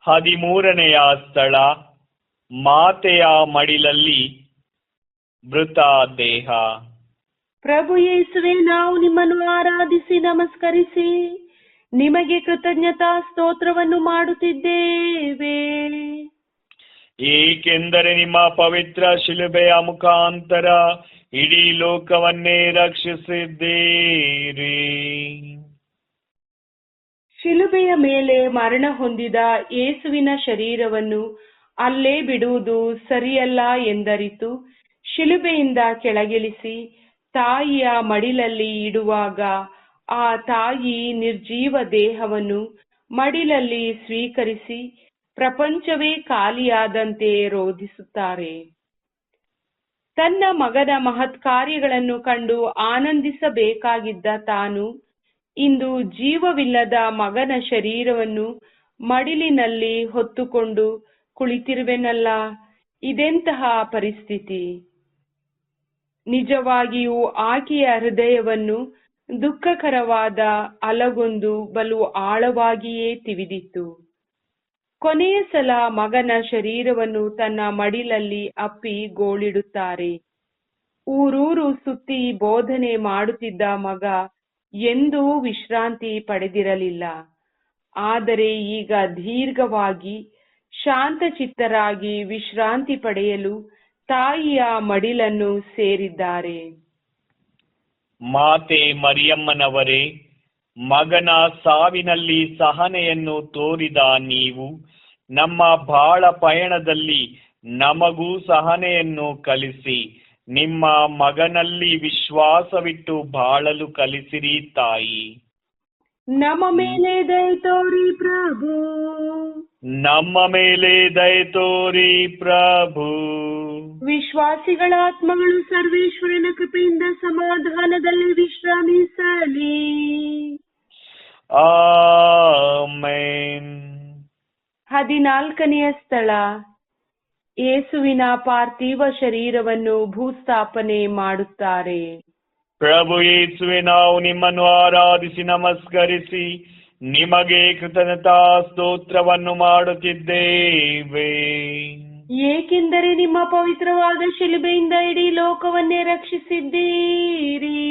13ನೆಯ ಸ್ಥಳ, ಮಾತೆಯ ಮಡಿಲಲ್ಲಿ ಮೃತ ದೇಹ. ಪ್ರಭು ಯೇಸುವೆ, ನಾವು ನಿಮ್ಮನ್ನು ಆರಾಧಿಸಿ ನಮಸ್ಕರಿಸಿ ನಿಮಗೆ ಕೃತಜ್ಞತಾ ಸ್ತೋತ್ರವನ್ನು ಮಾಡುತ್ತಿದ್ದೇವೆ. ಏಕೆಂದರೆ ನಿಮ್ಮ ಪವಿತ್ರ ಶಿಲುಬೆಯ ಮುಖಾಂತರ ಇಡೀ ಲೋಕವನ್ನೇ ರಕ್ಷಿಸಿದ್ದೀರಿ. ಶಿಲುಬೆಯ ಮೇಲೆ ಮರಣ ಹೊಂದಿದ ಯೇಸುವಿನ ಶರೀರವನ್ನು ಅಲ್ಲೇ ಬಿಡುವುದು ಸರಿಯಲ್ಲ ಎಂದರಿತು ಶಿಲುಬೆಯಿಂದ ಕೆಳಗಿಳಿಸಿ ತಾಯಿಯ ಮಡಿಲಲ್ಲಿ ಇಡುವಾಗ ಆ ತಾಯಿ ನಿರ್ಜೀವ ದೇಹವನ್ನು ಮಡಿಲಲ್ಲಿ ಸ್ವೀಕರಿಸಿ ಪ್ರಪಂಚವೇ ಖಾಲಿಯಾದಂತೆ ರೋಧಿಸುತ್ತಾರೆ. ತನ್ನ ಮಗನ ಮಹತ್ ಕಾರ್ಯಗಳನ್ನು ಕಂಡು ಆನಂದಿಸಬೇಕಾಗಿದ್ದ ತಾನು ಇಂದು ಜೀವವಿಲ್ಲದ ಮಗನ ಶರೀರವನ್ನು ಮಡಿಲಿನಲ್ಲಿ ಹೊತ್ತುಕೊಂಡು ಕುಳಿತಿರುವೆನಲ್ಲ, ಇದೆಂತಹ ಪರಿಸ್ಥಿತಿ! ನಿಜವಾಗಿಯೂ ಆಕೆಯ ಹೃದಯವನ್ನು ದುಃಖಕರವಾದ ಅಲಗೊಂದು ಬಲು ಆಳವಾಗಿಯೇ ತಿವಿದಿತ್ತು. ಕೊನೆಯ ಸಲ ಮಗನ ಶರೀರವನ್ನು ತನ್ನ ಮಡಿಲಲ್ಲಿ ಅಪ್ಪಿ ಗೋಳಿಡುತ್ತಾರೆ. ಊರೂರು ಸುತ್ತಿ ಬೋಧನೆ ಮಾಡುತ್ತಿದ್ದ ಮಗ ಎಂದೂ ವಿಶ್ರಾಂತಿ ಪಡೆದಿರಲಿಲ್ಲ. ಆದರೆ ಈಗ ದೀರ್ಘವಾಗಿ ಶಾಂತಚಿತ್ತರಾಗಿ ವಿಶ್ರಾಂತಿ ಪಡೆಯಲು ತಾಯಿಯ ಮಡಿಲನ್ನು ಸೇರಿದ್ದಾರೆ. ಮಾತೆ ಮರಿಯಮ್ಮನವರೇ, ಮಗನ ಸಾವಿನಲ್ಲಿ ಸಹನೆಯನ್ನು ತೋರಿದ ನೀವು ನಮ್ಮ ಬಾಳ ಪಯಣದಲ್ಲಿ ನಮಗೂ ಸಹನೆಯನ್ನು ಕಲಿಸಿ ನಿಮ್ಮ ಮಗನಲ್ಲಿ ವಿಶ್ವಾಸವಿಟ್ಟು ಬಾಳಲು ಕಲಿಸಿರಿ ತಾಯಿ. ನಮ್ಮ ಮೇಲೆ ದಯೆ ತೋರಿ ಪ್ರಭು. ನಮ್ಮ ಮೇಲೆ ದಯೆ ತೋರಿ ಪ್ರಭು. ವಿಶ್ವಾಸಿಗಳ ಆತ್ಮಗಳು ಸರ್ವೇಶ್ವರನ ಕೃಪೆಯಿಂದ ಸಮಾಧಾನದಲ್ಲಿ ವಿಶ್ರಮಿಸಲಿ. ಆಮೆನ್. 14ನೆಯ ಸ್ಥಳ, ಯೇಸುವಿನ ಪಾರ್ಥಿವ ಶರೀರವನ್ನು ಭೂಸ್ಥಾಪನೆ ಮಾಡುತ್ತಾರೆ. ಪ್ರಭು ಯೇಸುವೆ, ನಾವು ನಿಮ್ಮನ್ನು ಆರಾಧಿಸಿ ನಮಸ್ಕರಿಸಿ ನಿಮಗೆ ಕೃತಜ್ಞತಾ ಸ್ತೋತ್ರವನ್ನು ಮಾಡುತ್ತಿದ್ದೇವೆ. ಏಕೆಂದರೆ ನಿಮ್ಮ ಪವಿತ್ರವಾದ ಶಿಲುಬೆಯಿಂದ ಇಡೀ ಲೋಕವನ್ನೇ ರಕ್ಷಿಸಿದ್ದೀರಿ.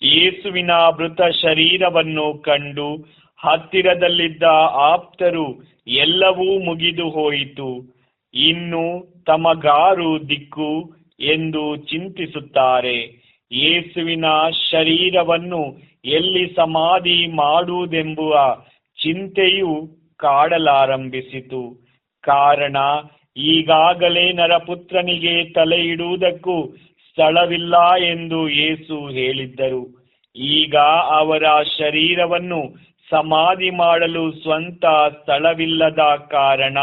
ಯೇಸುವಿನ ಮೃತ ಶರೀರವನ್ನು ಕಂಡು ಹತ್ತಿರದಲ್ಲಿದ್ದ ಆಪ್ತರು ಎಲ್ಲವೂ ಮುಗಿದು ಹೋಯಿತು, ಇನ್ನು ತಮಗಾರು ದಿಕ್ಕು ಎಂದು ಚಿಂತಿಸುತ್ತಾರೆ. ಯೇಸುವಿನ ಶರೀರವನ್ನು ಎಲ್ಲಿ ಸಮಾಧಿ ಮಾಡುವುದೆಂಬುವ ಚಿಂತೆಯು ಕಾಡಲಾರಂಭಿಸಿತು. ಕಾರಣ, ಈಗಾಗಲೇ ನರಪುತ್ರನಿಗೆ ತಲೆ ಇಡುವುದಕ್ಕೂ ಸ್ಥಳವಿಲ್ಲ ಎಂದು ಯೇಸು ಹೇಳಿದ್ದರು. ಈಗ ಅವರ ಶರೀರವನ್ನು ಸಮಾಧಿ ಮಾಡಲು ಸ್ವಂತ ಸ್ಥಳವಿಲ್ಲದ ಕಾರಣ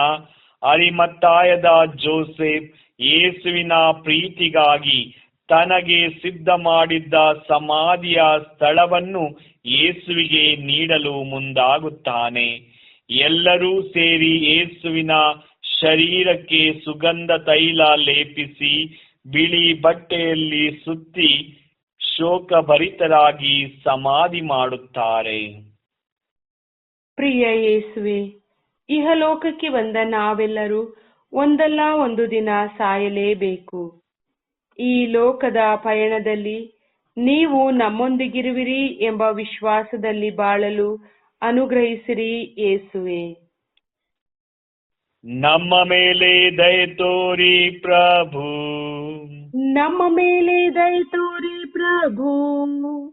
ಅರಿಮತ್ತಾಯದ ಜೋಸೆಫ್ ಯೇಸುವಿನ ಪ್ರೀತಿಗಾಗಿ ತನಗೆ ಸಿದ್ಧ ಮಾಡಿದ್ದ ಸಮಾಧಿಯ ಸ್ಥಳವನ್ನು ಯೇಸುವಿಗೆ ನೀಡಲು ಮುಂದಾಗುತ್ತಾನೆ. ಎಲ್ಲರೂ ಸೇರಿ ಯೇಸುವಿನ ಶರೀರಕ್ಕೆ ಸುಗಂಧ ತೈಲ ಲೇಪಿಸಿ ಬಿಳಿ ಬಟ್ಟೆಯಲ್ಲಿ ಸುತ್ತಿ ಶೋಕಭರಿತರಾಗಿ ಸಮಾಧಿ ಮಾಡುತ್ತಾರೆ. ಪ್ರಿಯ ಯೇಸುವೆ, ಇಹಲೋಕಕ್ಕೆ ಬಂದ ನಾವೆಲ್ಲರೂ ಒಂದಲ್ಲ ಒಂದು ದಿನ ಸಾಯಲೇಬೇಕು. ಈ ಲೋಕದ ಪಯಣದಲ್ಲಿ ನೀವು ನಮ್ಮೊಂದಿಗಿರುವಿರಿ ಎಂಬ ವಿಶ್ವಾಸದಲ್ಲಿ ಬಾಳಲು ಅನುಗ್ರಹಿಸಿರಿ ಯೇಸುವೆ. ನಮ್ಮ ಮೇಲೆ ದಯೆ ತೋರಿ ಪ್ರಭು. ನಮ್ಮ ಮೇಲೆ ದಯೆ ತೋರಿ ಪ್ರಭು.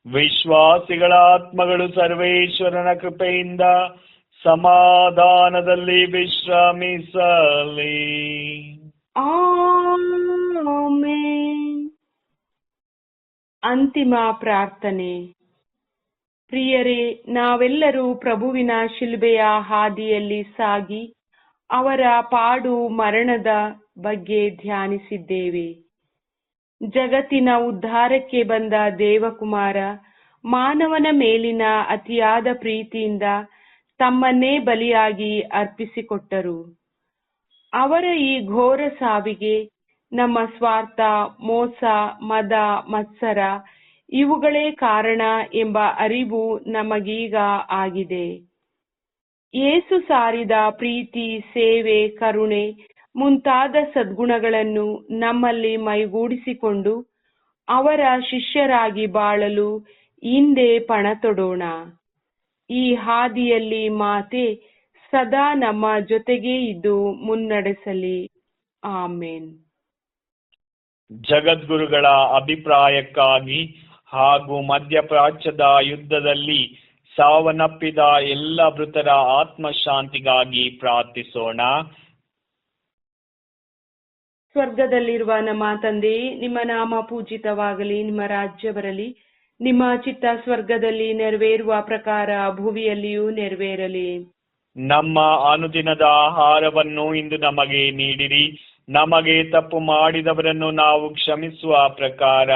ವಿಶ್ವಾಸಿಗಳ ಆತ್ಮಗಳು ಸರ್ವೇಶ್ವರನ ಕೃಪೆಯಿಂದ ಸಮಾಧಾನದಲ್ಲಿ ವಿಶ್ರಮಿಸಲಿ. ಆಮೆನ್. ಅಂತಿಮ ಪ್ರಾರ್ಥನೆ. ಪ್ರಿಯರೇ, ನಾವೆಲ್ಲರೂ ಪ್ರಭುವಿನ ಶಿಲುಬೆಯ ಹಾದಿಯಲ್ಲಿ ಸಾಗಿ ಅವರ ಪಾಡು ಮರಣದ ಬಗ್ಗೆ ಧ್ಯಾನಿಸಿದ್ದೇವೆ. ಜಗತ್ತಿನ ಉದ್ಧಾರಕ್ಕೆ ಬಂದ ದೇವಕುಮಾರ ಮಾನವನ ಮೇಲಿನ ಅತಿಯಾದ ಪ್ರೀತಿಯಿಂದ ತಮ್ಮನ್ನೇ ಬಲಿಯಾಗಿ ಅರ್ಪಿಸಿಕೊಟ್ಟರು. ಅವರ ಈ ಘೋರ ಸಾವಿಗೆ ನಮ್ಮ ಸ್ವಾರ್ಥ, ಮೋಸ, ಮದ, ಮತ್ಸರ ಇವುಗಳೇ ಕಾರಣ ಎಂಬ ಅರಿವು ನಮಗೀಗ ಆಗಿದೆ. ಯೇಸು ಸಾರಿದ ಪ್ರೀತಿ, ಸೇವೆ, ಕರುಣೆ ಮುಂತಾದ ಸದ್ಗುಣಗಳನ್ನು ನಮ್ಮಲ್ಲಿ ಮೈಗೂಡಿಸಿಕೊಂಡು ಅವರ ಶಿಷ್ಯರಾಗಿ ಬಾಳಲು ಹಿಂದೆ ಪಣ ತೊಡೋಣ. ಈ ಹಾದಿಯಲ್ಲಿ ಮಾತೆ ಸದಾ ನಮ್ಮ ಜೊತೆಗೇ ಇದ್ದು ಮುನ್ನಡೆಸಲಿ. ಆಮೇನ್. ಜಗದ್ಗುರುಗಳ ಅಭಿಪ್ರಾಯಕ್ಕಾಗಿ ಹಾಗೂ ಮಧ್ಯಪ್ರಾಚ್ಯದ ಯುದ್ಧದಲ್ಲಿ ಸಾವನ್ನಪ್ಪಿದ ಎಲ್ಲ ಮೃತರ ಆತ್ಮಶಾಂತಿಗಾಗಿ ಪ್ರಾರ್ಥಿಸೋಣ. ಸ್ವರ್ಗದಲ್ಲಿರುವ ನಮ್ಮ ತಂದೆ, ನಿಮ್ಮ ನಾಮ ಪೂಜಿತವಾಗಲಿ, ನಿಮ್ಮ ರಾಜ್ಯ ಬರಲಿ, ನಿಮ್ಮ ಚಿತ್ತ ಸ್ವರ್ಗದಲ್ಲಿ ನೆರವೇರುವ ಪ್ರಕಾರ ಭುವಿಯಲ್ಲಿಯೂ ನೆರವೇರಲಿ. ನಮ್ಮ ಅನುದಿನದ ಆಹಾರವನ್ನು ಇಂದು ನಮಗೆ ನೀಡಿರಿ. ನಮಗೆ ತಪ್ಪು ಮಾಡಿದವರನ್ನು ನಾವು ಕ್ಷಮಿಸುವ ಪ್ರಕಾರ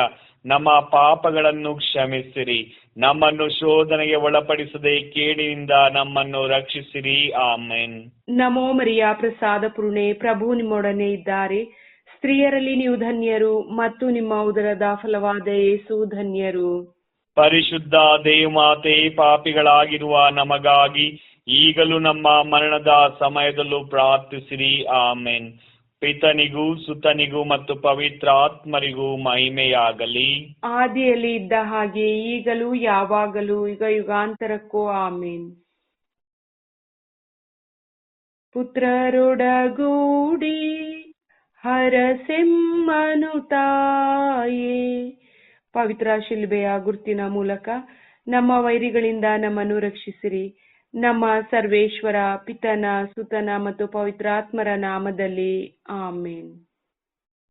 ನಮ್ಮ ಪಾಪಗಳನ್ನು ಕ್ಷಮಿಸಿರಿ. ನಮ್ಮನ್ನು ಶೋಧನೆಗೆ ಒಳಪಡಿಸದೆ ಕೇಡಿನಿಂದ ನಮ್ಮನ್ನು ರಕ್ಷಿಸಿರಿ. ಆಮೇನ್. ನಮೋ ಮರಿಯ ಪ್ರಸಾದ ಪೂರ್ಣೆ, ಪ್ರಭು ನಿಮ್ಮೊಡನೆ ಇದ್ದಾರೆ. ಸ್ತ್ರೀಯರಲ್ಲಿ ನೀವು ಧನ್ಯರು ಮತ್ತು ನಿಮ್ಮ ಉದರದ ಫಲವಾದ ಯೇಸು ಧನ್ಯರು. ಪರಿಶುದ್ಧ ದೇವಮಾತೆ, ಪಾಪಿಗಳಾಗಿರುವ ನಮಗಾಗಿ ಈಗಲೂ ನಮ್ಮ ಮರಣದ ಸಮಯದಲ್ಲೂ ಪ್ರಾರ್ಥಿಸಿರಿ. ಆಮೇನ್. ಪಿತನಿಗೂ ಸುತನಿಗೂ ಮತ್ತು ಪವಿತ್ರಾತ್ಮರಿಗೂ ಮಹಿಮೆಯಾಗಲಿ. ಆದಿಯಲ್ಲಿ ಇದ್ದ ಹಾಗೆ ಈಗಲೂ ಯಾವಾಗಲೂ ಯುಗ ಯುಗಾಂತರಕ್ಕೂ ಆಮೇನ್. ಪುತ್ರರೊಡಗೂಡಿ ಹರಸೆಮ್ಮನು ತಾಯೇ, ಪವಿತ್ರ ಶಿಲುಬೆಯ ಗುರುತಿನ ಮೂಲಕ ನಮ್ಮ ವೈರಿಗಳಿಂದ ನಮ್ಮನ್ನು ರಕ್ಷಿಸಿರಿ. ನಮ್ಮ ಸರ್ವೇಶ್ವರ ಪಿತನ ಸುತನ ಮತ್ತು ಪವಿತ್ರಾತ್ಮರ ನಾಮದಲ್ಲಿ ಆಮೇನ್.